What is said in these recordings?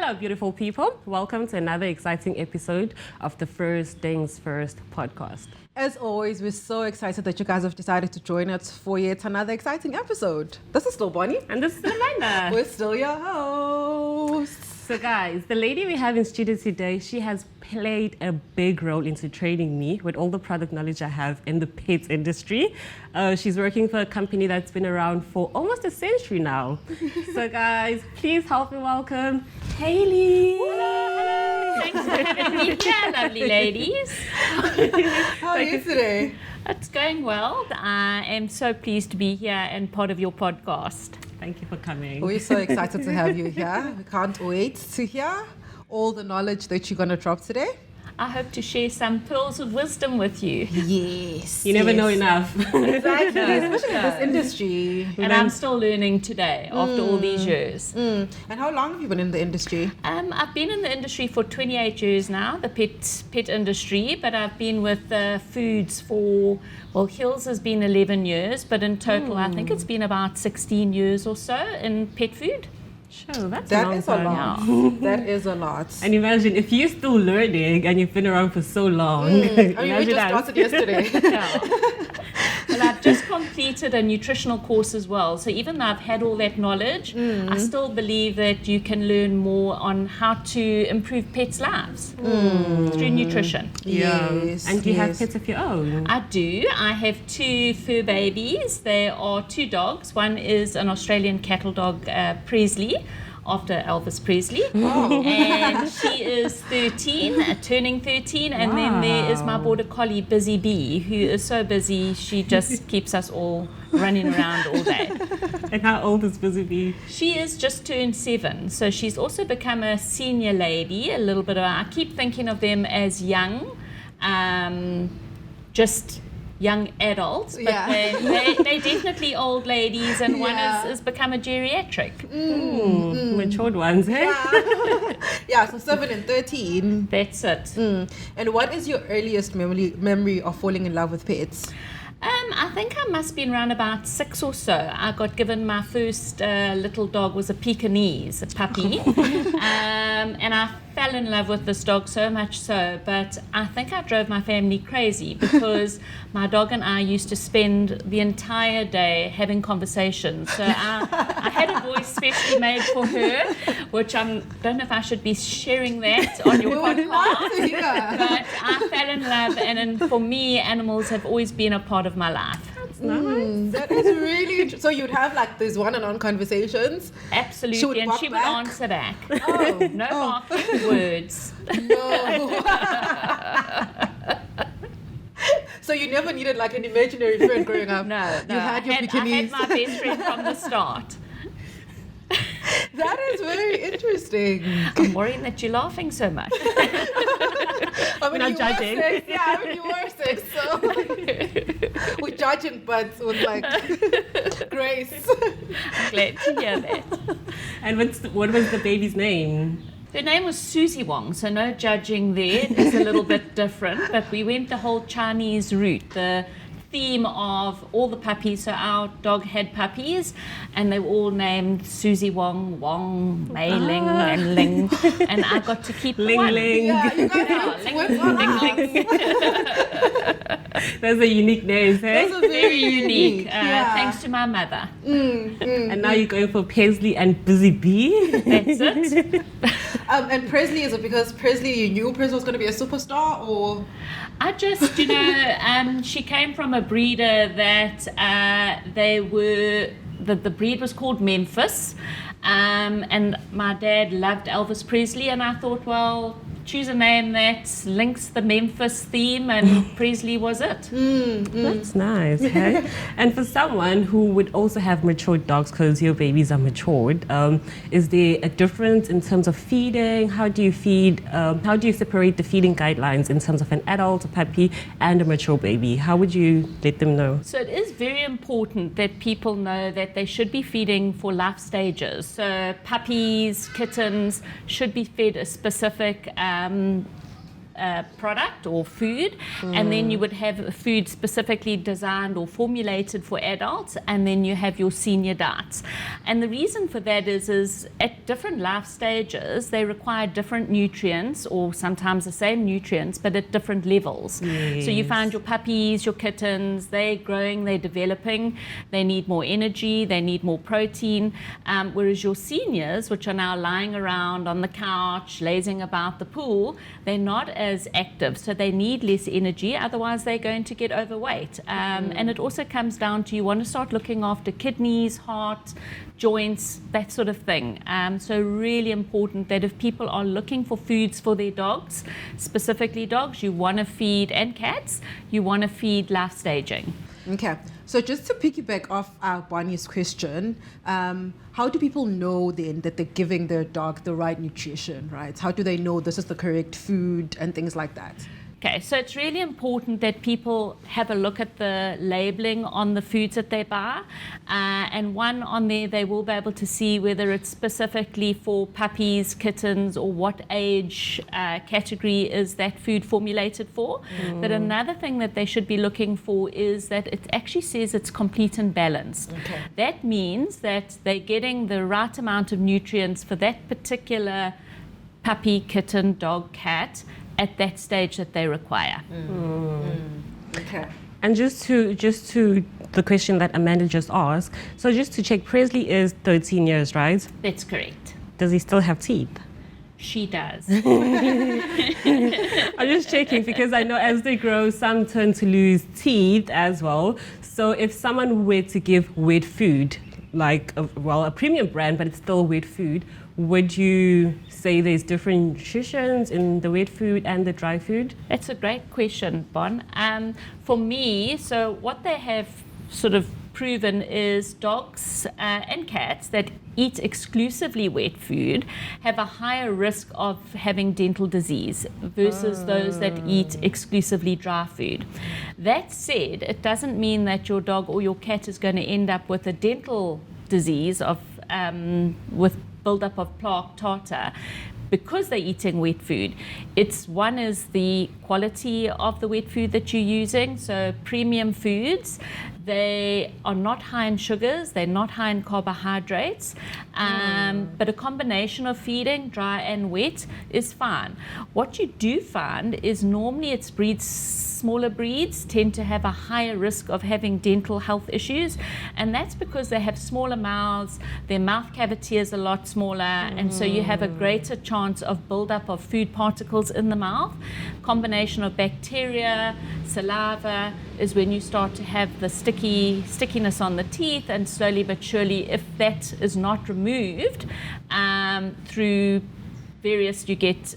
Hello, beautiful people. Welcome to another exciting episode of the First Things First podcast. As always, we're so excited that you guys have decided to join us for yet another exciting episode. This is still Bonnie. And this is Amanda. We're still your hosts. So guys, the lady we have in studio today, she has played a big role into training me with all the product knowledge I have in the pet industry. She's working for a company that's been around for almost a century now. So guys, please help me welcome Hayley. Hello. Thanks for having me here, lovely ladies. How are you today? It's going well. I am so pleased to be here and part of your podcast. Thank you for coming. We're so excited to have you here. We can't wait to hear all the knowledge that you're going to drop today. I hope to share some pearls of wisdom with you. Yes. You never know enough. Exactly, especially in this industry. And I'm still learning today after all these years. And how long have you been in the industry? I've been in the industry for 28 years now, the pet industry, but I've been with foods for, Hills has been 11 years, but in total I think it's been about 16 years or so in pet food. Sure, that's That a long is a time. lot. Yeah. That is a lot. And imagine if you're still learning and you've been around for so long. I mean, we Imagine just us. started yesterday. Yeah. Well, I've just completed a nutritional course as well. So even though I've had all that knowledge, I still believe that you can learn more on how to improve pets' lives through nutrition. Yes. And do you have pets of your own? I do. I have 2 fur babies. There are 2 dogs. One is an Australian cattle dog, Presley, after Elvis Presley. And she is 13, turning 13. And then there is my border collie, Busy Bee, who is so busy, she just keeps us all running around all day. And how old is Busy Bee? She is just turned 7, so she's also become a senior lady, a little bit of, I keep thinking of them as young, just young adults, but they're definitely old ladies, and one has become a geriatric. Matured ones, eh? Yeah, so 7 and 13. That's it. And what is your earliest memory of falling in love with pets? I think I must have been around about 6 or so. I got given my first little dog, was a Pekingese, a puppy. And I fell in love with this dog so much so, but I think I drove my family crazy because my dog and I used to spend the entire day having conversations. So I had a voice specially made for her, which I don't know if I should be sharing that on your podcast. But I fell in love, and for me, animals have always been a part of my life. That's nice. That is really interesting. So you'd have like these one-on-one conversations? Absolutely, and she would answer back. No barking, words. No. So you never needed like an imaginary friend growing up? No. You had your I Pekingese. had my best friend from the start. That is very interesting. I'm worrying that you're laughing so much. I mean, not you judging. were 6. Yeah, I mean, you were 6, so we're judging, but with like grace. I'm glad to hear that. And what was the baby's name? Her name was Susie Wong, so no judging there. It's a little bit different, but we went the whole Chinese route. The theme of all the puppies, so our dog had puppies, and they were all named Susie Wong, Wong, Mei Ling, and Ling, and I got to keep Ling one. Ling. Yeah, you guys Ling, went on Ling, Ling. Those are unique names, eh? Those are Very unique, Yeah. thanks to my mother. And now you're going for Paisley and Busy Bee. That's it. And Presley, is it because Presley, you knew Presley was going to be a superstar, or? I just, she came from a breeder that the breed was called Memphis, and my dad loved Elvis Presley, and I thought, well, choose a name that links the Memphis theme, and Presley was it. That's nice, hey? And for someone who would also have matured dogs, because your babies are matured, is there a difference in terms of feeding? How do you feed? How do you separate the feeding guidelines in terms of an adult, a puppy, and a mature baby? How would you let them know? So it is very important that people know that they should be feeding for life stages. So puppies, kittens should be fed a specific product or food, and then you would have a food specifically designed or formulated for adults, and then you have your senior diets. And the reason for that is at different life stages, they require different nutrients, or sometimes the same nutrients, but at different levels. Yes. So you find your puppies, your kittens, they're growing, they're developing, they need more energy, they need more protein, whereas your seniors, which are now lying around on the couch, lazing about the pool, they're not as active, so they need less energy, otherwise they're going to get overweight. And it also comes down to, you want to start looking after kidneys, heart, joints, that sort of thing. So really important that if people are looking for foods for their dogs, specifically dogs, you want to feed, and cats, you want to feed life staging. Okay, so just to piggyback off Bonnie's question, how do people know then that they're giving their dog the right nutrition, right? How do they know this is the correct food and things like that? Okay, so it's really important that people have a look at the labeling on the foods that they buy. And one on there, they will be able to see whether it's specifically for puppies, kittens, or what age category is that food formulated for. But another thing that they should be looking for is that it actually says it's complete and balanced. Okay. That means that they're getting the right amount of nutrients for that particular puppy, kitten, dog, cat, at that stage that they require. Okay. And just to the question that Amanda just asked, so just to check, Presley is 13 years, right? That's correct. Does he still have teeth? She does. I'm just checking because I know as they grow, some turn to lose teeth as well. So if someone were to give wet food, like a premium brand, but it's still wet food, would you say there's different nutritions in the wet food and the dry food? That's a great question, Bon. For me, so what they have sort of proven is dogs and cats that eat exclusively wet food have a higher risk of having dental disease versus those that eat exclusively dry food. That said, it doesn't mean that your dog or your cat is going to end up with a dental disease of with buildup of plaque tartar because they're eating wet food. One is the quality of the wet food that you're using. So premium foods, they are not high in sugars, they're not high in carbohydrates, but a combination of feeding, dry and wet, is fine. What you do find is normally it's smaller breeds tend to have a higher risk of having dental health issues, and that's because they have smaller mouths, their mouth cavity is a lot smaller, and so you have a greater chance of buildup of food particles in the mouth. Combination of bacteria, saliva is when you start to have the stickiness on the teeth, and slowly but surely, if that is not removed through various, you get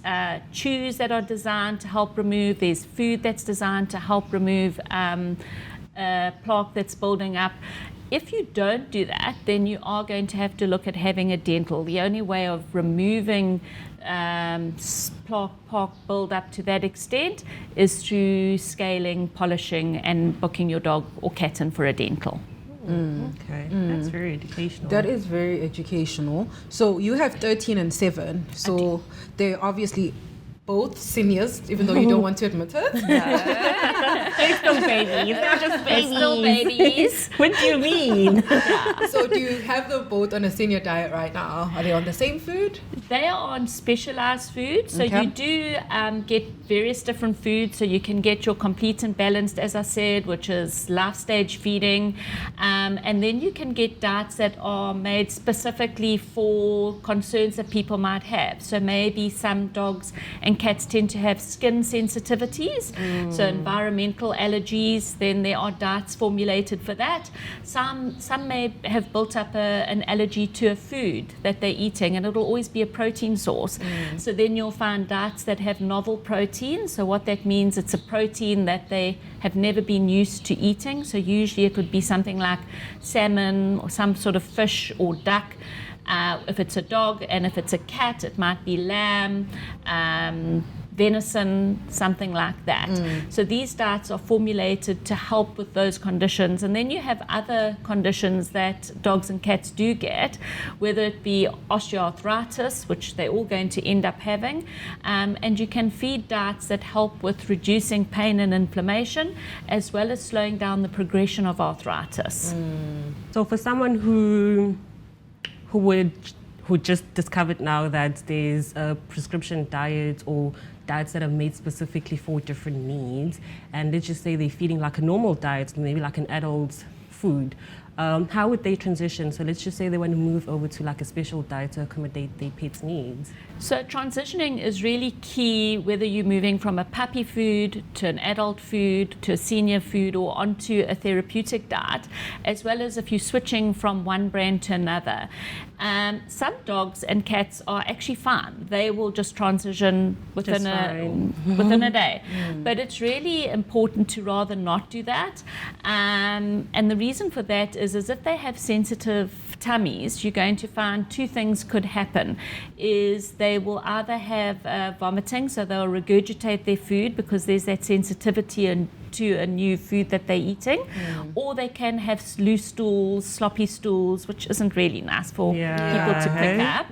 chews that are designed to help remove, there's food that's designed to help remove plaque that's building up. If you don't do that, then you are going to have to look at having a dental. The only way of removing plaque build up to that extent is through scaling, polishing, and booking your dog or cat in for a dental. Okay, that's very educational. That is very educational. So you have 13 and 7. So they're obviously both seniors, even though you don't want to admit it. They're still babies. They're just They're still babies. What do you mean? So do you have them both on a senior diet right now? Are they on the same food? They are on specialized food. So Okay. you do get various different foods. So you can get your complete and balanced, as I said, which is life stage feeding. And then you can get diets that are made specifically for concerns that people might have. So maybe some dogs and cats tend to have skin sensitivities, so environmental allergies, then there are diets formulated for that. Some may have built up an allergy to a food that they're eating, and it'll always be a protein source. So then you'll find diets that have novel proteins. So what that means, it's a protein that they have never been used to eating. So usually it would be something like salmon or some sort of fish or duck. If it's a dog, and if it's a cat, it might be lamb. venison, something like that. So these diets are formulated to help with those conditions. And then you have other conditions that dogs and cats do get, whether it be osteoarthritis, which they're all going to end up having, and you can feed diets that help with reducing pain and inflammation, as well as slowing down the progression of arthritis. So for someone who just discovered now that there's a prescription diet or diets that are made specifically for different needs, and let's just say they're feeding like a normal diet, maybe like an adult food, how would they transition? So let's just say they want to move over to like a special diet to accommodate their pet's needs. So transitioning is really key, whether you're moving from a puppy food to an adult food to a senior food or onto a therapeutic diet, as well as if you're switching from one brand to another. Some dogs and cats are actually fine. They will just transition within a day. But it's really important to rather not do that. And the reason for that is if they have sensitive tummies, you're going to find two things could happen. Is they will either have vomiting, so they'll regurgitate their food because there's that sensitivity to a new food that they're eating, or they can have loose stools, sloppy stools, which isn't really nice for people to pick up.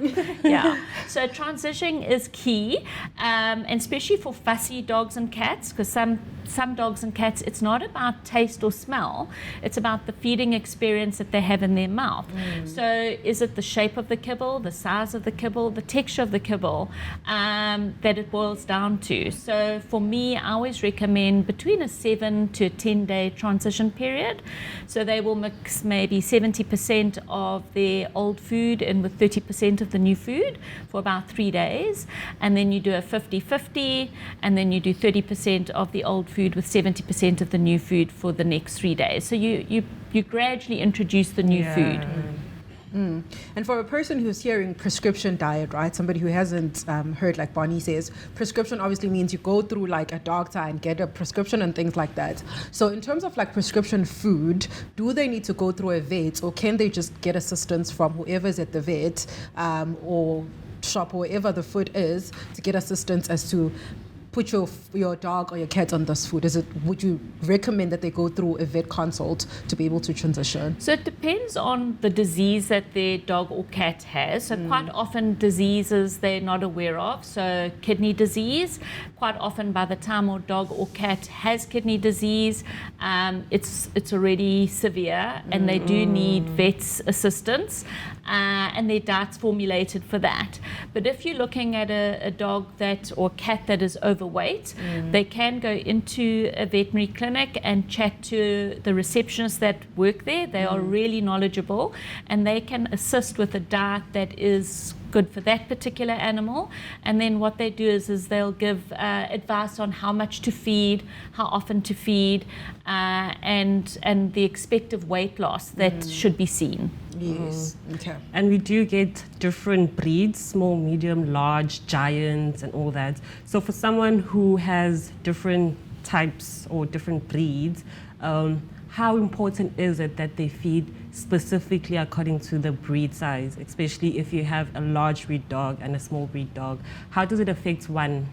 So transitioning is key, and especially for fussy dogs and cats, because some dogs and cats, it's not about taste or smell, it's about the feeding experience that they have in their mouth. So is it the shape of the kibble, the size of the kibble, the texture of the kibble, that it boils down to. So for me, I always recommend between a 7 to 10 day transition period. So they will mix maybe 70% of their old food in with 30% of the new food for about 3 days. And then you do a 50-50, and then you do 30% of the old food with 70% of the new food for the next 3 days. So you gradually introduce the new food. And for a person who's hearing prescription diet, right, somebody who hasn't heard, like Bonnie says, prescription obviously means you go through like a doctor and get a prescription and things like that. So in terms of like prescription food, do they need to go through a vet, or can they just get assistance from whoever's at the vet or shop or wherever the food is to get assistance as to put your dog or your cat on this food? Would you recommend that they go through a vet consult to be able to transition? So it depends on the disease that their dog or cat has. So quite often diseases they're not aware of. So kidney disease, quite often by the time our dog or cat has kidney disease, it's already severe and they do need vet's assistance. And their diet's formulated for that. But if you're looking at a dog or cat that is overweight, they can go into a veterinary clinic and chat to the receptionists that work there. They are really knowledgeable, and they can assist with a diet that is good for that particular animal. And then what they do is they'll give advice on how much to feed, how often to feed, and the expected weight loss that should be seen. Yes. Okay. And we do get different breeds, small, medium, large, giants, and all that. So for someone who has different types or different breeds, how important is it that they feed specifically according to the breed size, especially if you have a large breed dog and a small breed dog? How does it affect one?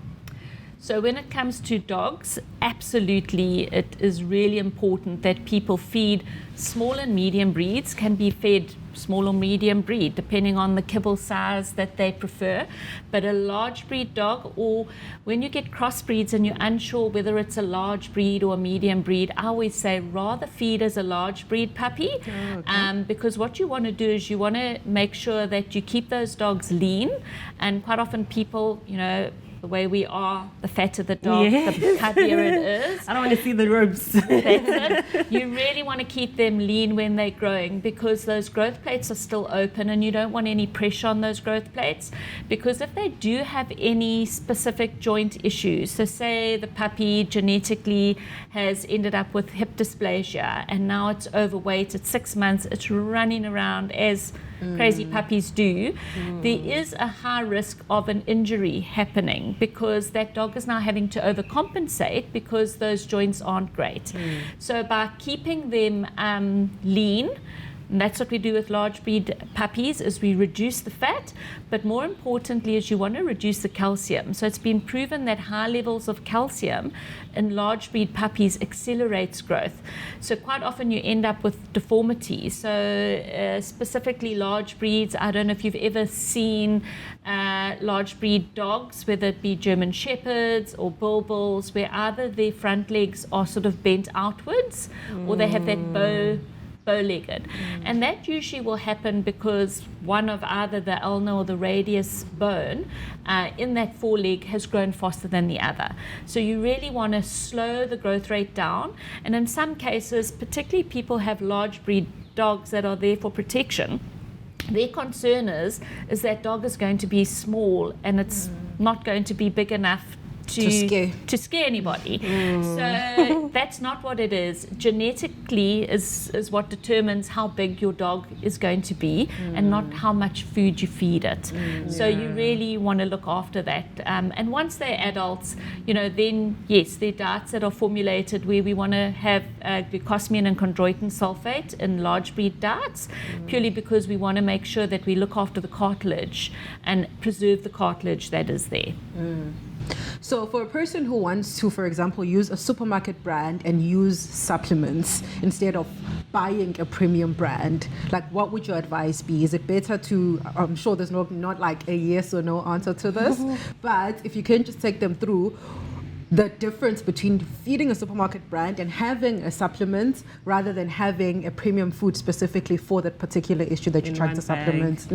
So when it comes to dogs, absolutely, it is really important that people feed small and medium breeds, can be fed small or medium breed, depending on the kibble size that they prefer. But a large breed dog, or when you get crossbreeds and you're unsure whether it's a large breed or a medium breed, I always say rather feed as a large breed puppy. Because what you want to do is you want to make sure that you keep those dogs lean. And quite often people, the way we are, the fatter the dog, the puppier it is. I don't want to see the ropes. That's it. You really want to keep them lean when they're growing, because those growth plates are still open and you don't want any pressure on those growth plates, because if they do have any specific joint issues, so say the puppy genetically has ended up with hip dysplasia and now it's overweight at 6 months, it's running around as crazy puppies do, there is a high risk of an injury happening, because that dog is now having to overcompensate because those joints aren't great. So by keeping them lean, And that's what we do with large breed puppies, is we reduce the fat, but more importantly is you want to reduce the calcium. So it's been proven that high levels of calcium in large breed puppies accelerates growth. So quite often you end up with deformity. So specifically large breeds, I don't know if you've ever seen large breed dogs, whether it be German Shepherds or Bull Bulls, where either their front legs are sort of bent outwards or they have that bow-legged. And that usually will happen because one of either the ulna or the radius bone in that foreleg has grown faster than the other. So you really want to slow the growth rate down. And in some cases, particularly people have large breed dogs that are there for protection, their concern is that dog is going to be small and it's not going to be big enough to scare anybody. So that's not what it is. Genetically is what determines how big your dog is going to be and not how much food you feed it. So you really want to look after that. And once they're adults, then yes, there are diets that are formulated where we want to have glucosamine and chondroitin sulfate in large breed diets, purely because we want to make sure that we look after the cartilage and preserve the cartilage that is there. So for a person who wants to, for example, use a supermarket brand and use supplements instead of buying a premium brand, like what would your advice be? Is it better to, I'm sure there's not like a yes or no answer to this, but if you can just take them through the difference between feeding a supermarket brand and having a supplement rather than having a premium food specifically for that particular issue that you're trying to supplement.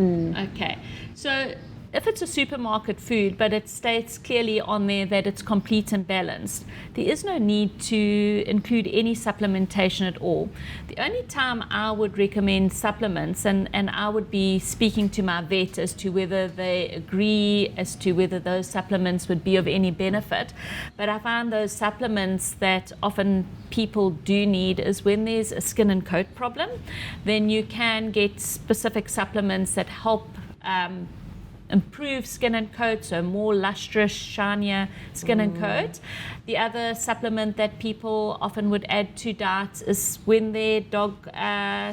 Okay, so if it's a supermarket food, but it states clearly on there that it's complete and balanced, there is no need to include any supplementation at all. The only time I would recommend supplements, and I would be speaking to my vet as to whether they agree as to whether those supplements would be of any benefit, but I find those supplements that often people do need is when there's a skin and coat problem, then you can get specific supplements that help improve skin and coat, so more lustrous, shinier skin and coat. The other supplement that people often would add to diets is when their dog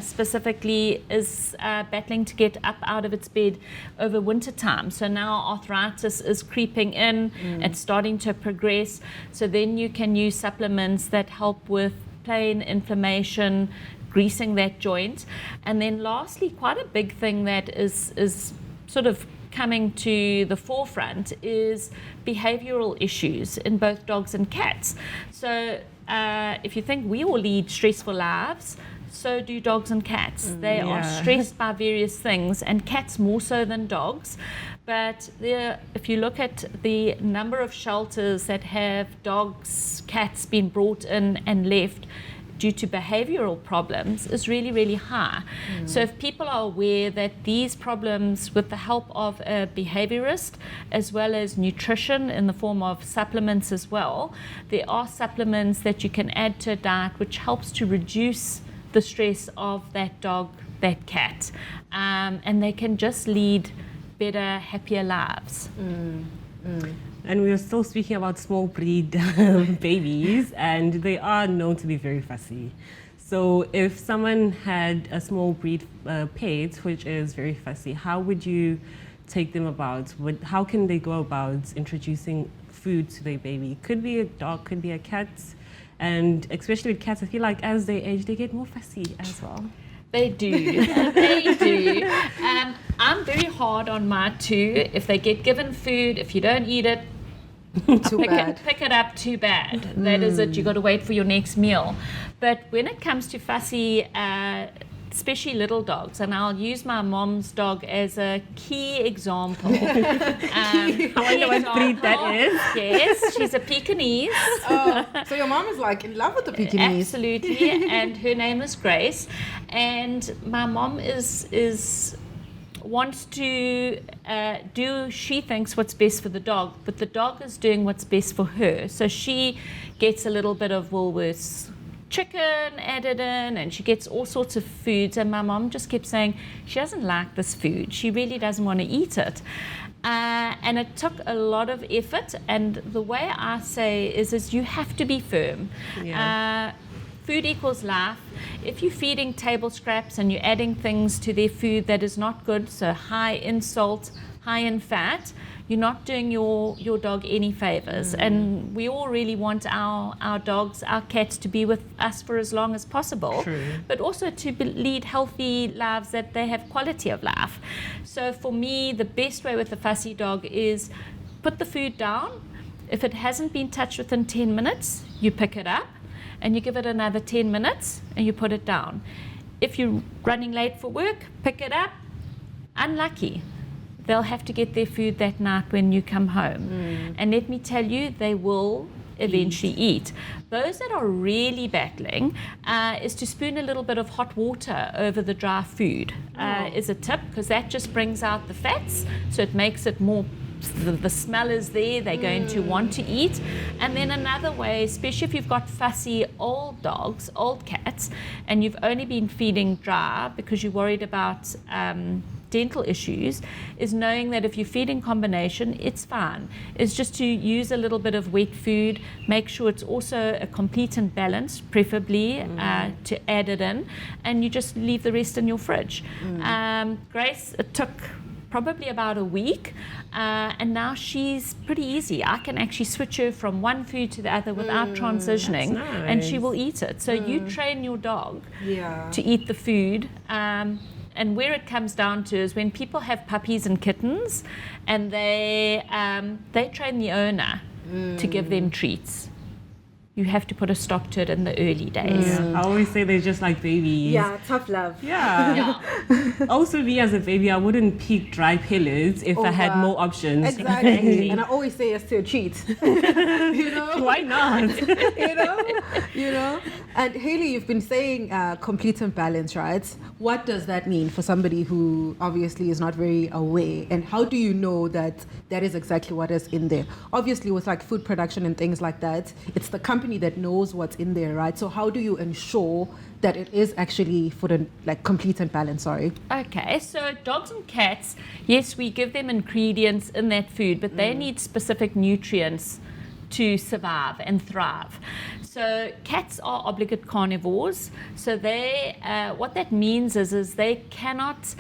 specifically is battling to get up out of its bed over winter time. So now arthritis is creeping in, it's starting to progress. So then you can use supplements that help with pain, inflammation, greasing that joint. And then lastly, quite a big thing that is sort of coming to the forefront is behavioral issues in both dogs and cats. So if you think we all lead stressful lives, so do dogs and cats. They are stressed by various things, and cats more so than dogs. But if you look at the number of shelters that have dogs, cats being brought in and left due to behavioral problems is really, really high. So if people are aware that these problems, with the help of a behaviorist as well as nutrition in the form of supplements as well, there are supplements that you can add to a diet which helps to reduce the stress of that dog, that cat, and they can just lead better, happier lives. And we are still speaking about small breed babies, and they are known to be very fussy. So if someone had a small breed pet, which is very fussy, how would you take them about? How can they go about introducing food to their baby? Could be a dog, could be a cat. And especially with cats, I feel like as they age, they get more fussy as well. They do. They do. I'm very hard on my two. If they get given food, if you don't eat it, pick it up, too bad. That is it. You got to wait for your next meal. But when it comes to fussy, especially little dogs, and I'll use my mom's dog as a key example. I wonder what breed that is. Yes, she's a Pekingese. So your mom is like in love with the Pekingese. Absolutely, and her name is Grace. And my mom wants to do, she thinks, what's best for the dog, but the dog is doing what's best for her. So she gets a little bit of Woolworths chicken added in, and she gets all sorts of foods, and my mom just kept saying she doesn't like this food, she really doesn't want to eat it. And it took a lot of effort, and the way I say is you have to be firm. food equals life. If you're feeding table scraps and you're adding things to their food that is not good, so high in salt, high in fat, you're not doing your dog any favors. And we all really want our dogs, our cats to be with us for as long as possible. True. But also to lead healthy lives that they have quality of life. So for me, the best way with a fussy dog is put the food down. If it hasn't been touched within 10 minutes, you pick it up and you give it another 10 minutes and you put it down. If you're running late for work, pick it up. Unlucky. They'll have to get their food that night when you come home. And let me tell you, they will eventually eat. Those that are really battling is to spoon a little bit of hot water over the dry food is a tip, because that just brings out the fats, so it makes it more, the smell is there, they're going to want to eat. And then another way, especially if you've got fussy old dogs, old cats, and you've only been feeding dry because you're worried about dental issues, is knowing that if you feed in combination, it's fine. It's just to use a little bit of wet food, make sure it's also a complete and balanced, preferably to add it in, and you just leave the rest in your fridge. Grace, it took probably about a week, and now she's pretty easy. I can actually switch her from one food to the other without transitioning, and she will eat it. So you train your dog to eat the food. And where it comes down to is when people have puppies and kittens, and they train the owner to give them treats. You have to put a stop to it in the early days. I always say they're just like babies. Yeah, tough love. Yeah. Also, me as a baby, I wouldn't pick dry pellets if I had more options. Exactly. And I always say yes to a treat. You know? Why not? you know? And Hayley, you've been saying complete and balance, right? What does that mean for somebody who obviously is not very aware? And how do you know that that is exactly what is in there? Obviously, with like food production and things like that, it's the company that knows what's in there, right? So how do you ensure that it is actually for the like complete and balance? Okay, so dogs and cats, yes, we give them ingredients in that food, but they need specific nutrients to survive and thrive. So cats are obligate carnivores. So they, what that means is they cannot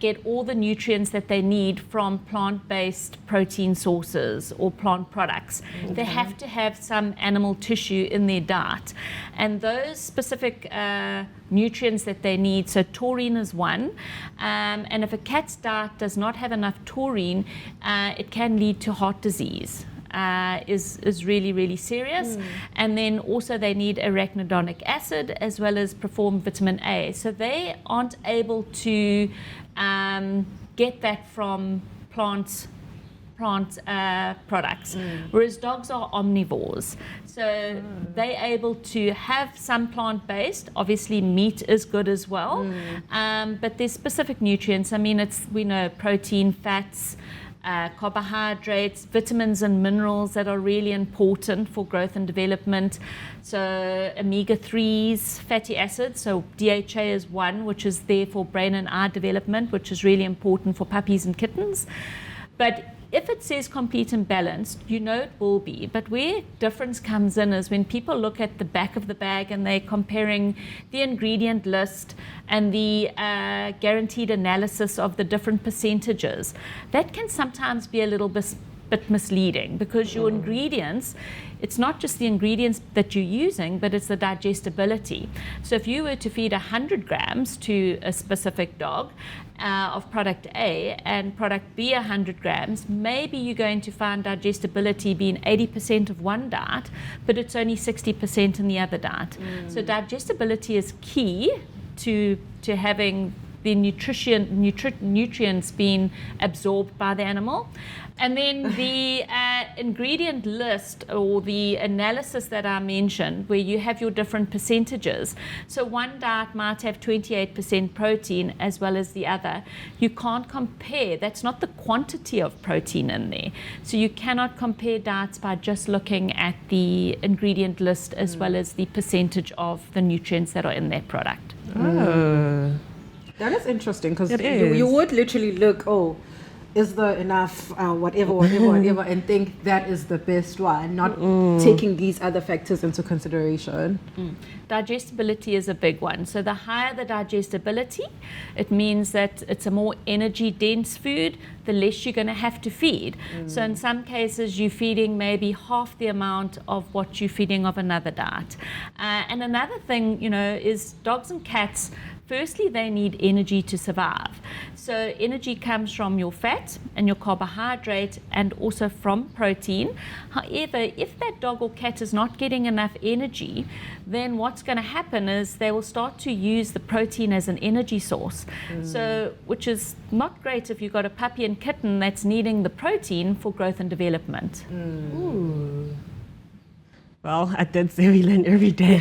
get all the nutrients that they need from plant-based protein sources or plant products. They have to have some animal tissue in their diet. And those specific nutrients that they need, so taurine is one, and if a cat's diet does not have enough taurine, it can lead to heart disease. Is really, really serious. And then also they need arachidonic acid as well as perform vitamin A. So they aren't able to get that from plant products, whereas dogs are omnivores. So they're able to have some plant-based. Obviously, meat is good as well, but there's specific nutrients. I mean, we know protein, fats, carbohydrates, vitamins and minerals that are really important for growth and development. So omega-3s, fatty acids, so DHA is one, which is there for brain and eye development, which is really important for puppies and kittens. But if it says complete and balanced, you know it will be. But where difference comes in is when people look at the back of the bag and they're comparing the ingredient list and the guaranteed analysis of the different percentages. That can sometimes be a little bit misleading, because your ingredients, it's not just the ingredients that you're using, but it's the digestibility. So if you were to feed 100 grams to a specific dog of product A and product B 100 grams, maybe you're going to find digestibility being 80% of one diet, but it's only 60% in the other diet. So digestibility is key to having the nutrients being absorbed by the animal. And then the ingredient list or the analysis that I mentioned, where you have your different percentages. So one diet might have 28% protein as well as the other. You can't compare. That's not the quantity of protein in there. So you cannot compare diets by just looking at the ingredient list as well as the percentage of the nutrients that are in that product. Oh. That is interesting, because you would literally look, is there enough, whatever, and think that is the best one, not taking these other factors into consideration. Digestibility is a big one. So the higher the digestibility, it means that it's a more energy dense food, the less you're going to have to feed. So in some cases you're feeding maybe half the amount of what you're feeding of another diet. And another thing, is dogs and cats, firstly, they need energy to survive. So energy comes from your fat and your carbohydrate and also from protein. However, if that dog or cat is not getting enough energy, then what's going to happen is they will start to use the protein as an energy source. So, which is not great if you've got a puppy and kitten that's needing the protein for growth and development. Well, at that say we learn every day.